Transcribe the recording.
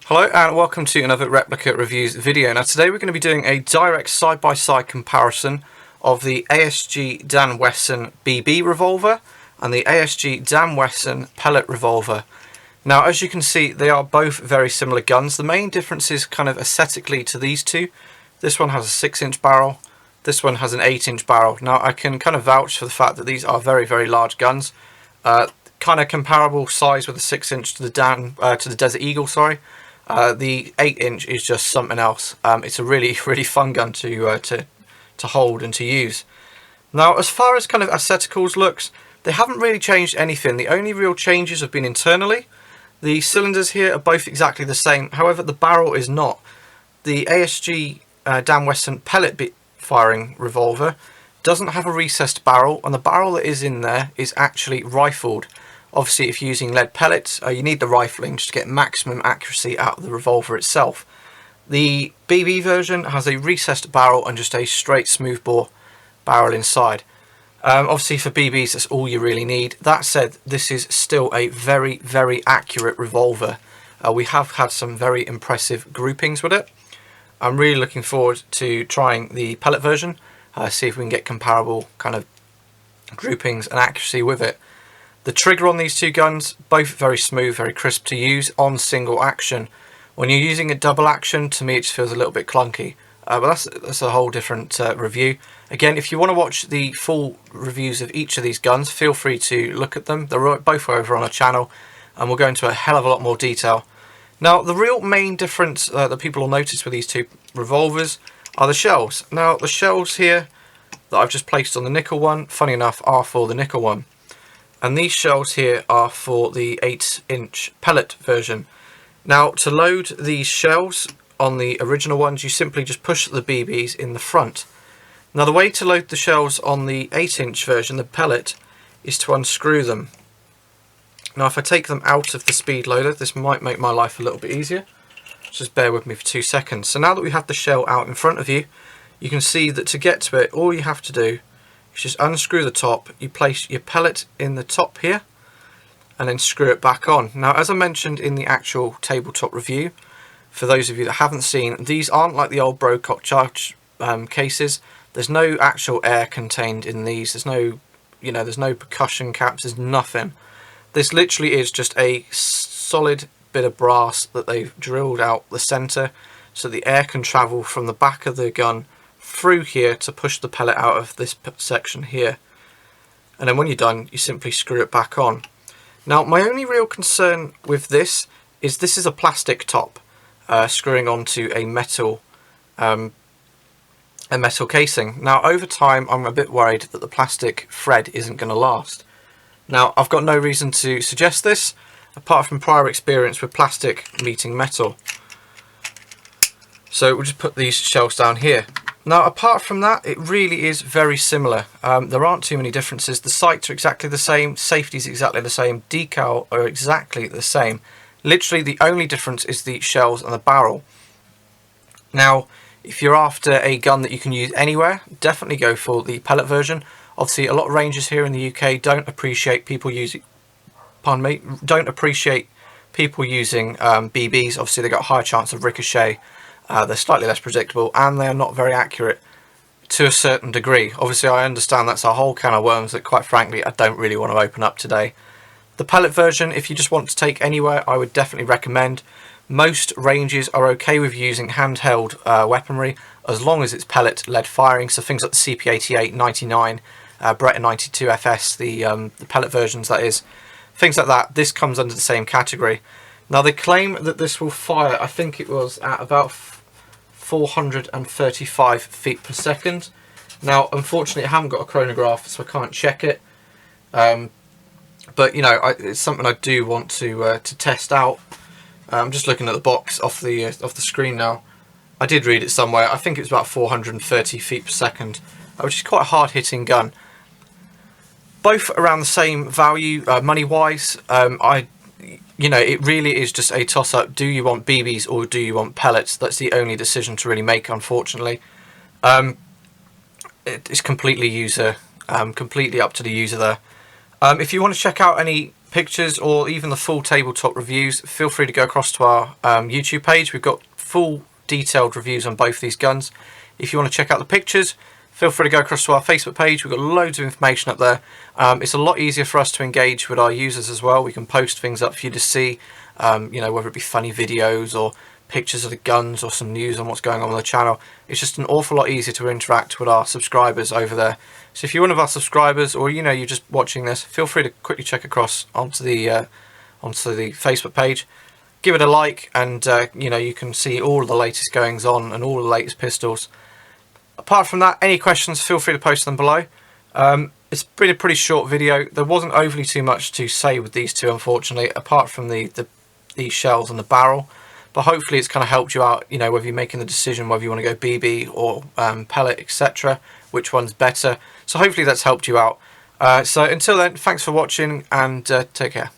Hello and welcome to another replica reviews video. Now today we're going to be doing a direct side-by-side comparison of the ASG Dan Wesson BB revolver and the ASG Dan Wesson pellet revolver. Now as you can see, they are both very similar guns. The main difference is kind of aesthetically to these two. This one has a 6-inch barrel, this one has an 8-inch barrel. Now I can kind of vouch for the fact that these are very, very large guns. Kind of comparable size with the 6-inch to the Desert Eagle, sorry. The 8-inch is just something else. It's a really fun gun to hold and to use. Now, as far as kind of aestheticals looks, they haven't really changed anything. The only real changes have been internally. The cylinders here are both exactly the same. However, the barrel is not. The ASG Dan Wesson pellet firing revolver doesn't have a recessed barrel, and the barrel that is in there is actually rifled. Obviously, if you're using lead pellets, you need the rifling just to get maximum accuracy out of the revolver itself. The BB version has a recessed barrel and just a straight smoothbore barrel inside. Obviously, for BBs, that's all you really need. That said, this is still a very accurate revolver. We have had some very impressive groupings with it. I'm really looking forward to trying the pellet version, see if we can get comparable kind of groupings and accuracy with it. The trigger on these two guns, both very smooth, very crisp to use on single action. When you're using a double action, to me it just feels a little bit clunky. But that's a whole different review. Again, if you want to watch the full reviews of each of these guns, feel free to look at them. They're both over on our channel, and we'll go into a hell of a lot more detail. Now, the real main difference that people will notice with these two revolvers are the shells. Now, the shells here that I've just placed on the nickel one, funny enough, are for the nickel one. And these shells here are for the 8-inch pellet version. Now, to load these shells on the original ones, you simply just push the BBs in the front. Now, the way to load the shells on the 8-inch version, the pellet, is to unscrew them. Now, if I take them out of the speed loader, this might make my life a little bit easier. Just bear with me for 2 seconds. So now that we have the shell out in front of you, you can see that to get to it, all you have to do, just unscrew the top, you place your pellet in the top here, and then screw it back on. Now, as I mentioned in the actual tabletop review, for those of you that haven't seen, these aren't like the old Brocock charge cases. There's no actual air contained in these. There's no, there's no percussion caps. There's nothing. This literally is just a solid bit of brass that they've drilled out the center, so the air can travel from the back of the gun through here to push the pellet out of this section here. And then when you're done, you simply screw it back on. Now, my only real concern with this is a plastic top screwing onto a metal casing. Now, over time, I'm a bit worried that the plastic thread isn't going to last. Now, I've got no reason to suggest this, apart from prior experience with plastic meeting metal. So we'll just put these shells down here. Now, apart from that, it really is very similar. There aren't too many differences. The sights are exactly the same, safety is exactly the same, decal are exactly the same. Literally, the only difference is the shells and the barrel. Now, if you're after a gun that you can use anywhere, definitely go for the pellet version. Obviously, a lot of ranges here in the UK don't appreciate people using, BBs. Obviously, they've got a higher chance of ricochet. They're slightly less predictable, and they are not very accurate to a certain degree. Obviously, I understand that's a whole can of worms that, quite frankly, I don't really want to open up today. The pellet version, if you just want to take anywhere, I would definitely recommend. Most ranges are okay with using handheld weaponry, as long as it's pellet lead firing, so things like the CP88, 99, Beretta 92 FS, the pellet versions, that is. Things like that, this comes under the same category. Now, they claim that this will fire, I think it was at about 435 feet per second. Now, unfortunately, I haven't got a chronograph, so I can't check it. But it's something I do want to test out. I'm just looking at the box off the screen now. I did read it somewhere. I think it was about 430 feet per second, which is quite a hard-hitting gun. Both around the same value, money-wise. It really is just a toss-up. Do you want BBs or do you want pellets? That's the only decision to really make, unfortunately. It's completely up to the user there. If you want to check out any pictures or even the full tabletop reviews, feel free to go across to our YouTube page. We've got full detailed reviews on both these guns. If you want to check out the pictures, feel free to go across to our Facebook page. We've got loads of information up there. It's a lot easier for us to engage with our users as well. We can post things up for you to see, you know, whether it be funny videos or pictures of the guns or some news on what's going on the channel. It's just an awful lot easier to interact with our subscribers over there. So if you're one of our subscribers, or you know, you're just watching this, feel free to quickly check across onto the Facebook page. Give it a like, and you know, you can see all the latest goings on and all the latest pistols. Apart from that, any questions, feel free to post them below. It's been a pretty short video. There wasn't overly too much to say with these two, unfortunately, apart from the shells and the barrel. But hopefully it's kind of helped you out, you know, whether you're making the decision whether you want to go BB or pellet, etc., which one's better. So hopefully that's helped you out. So until then, thanks for watching, and take care.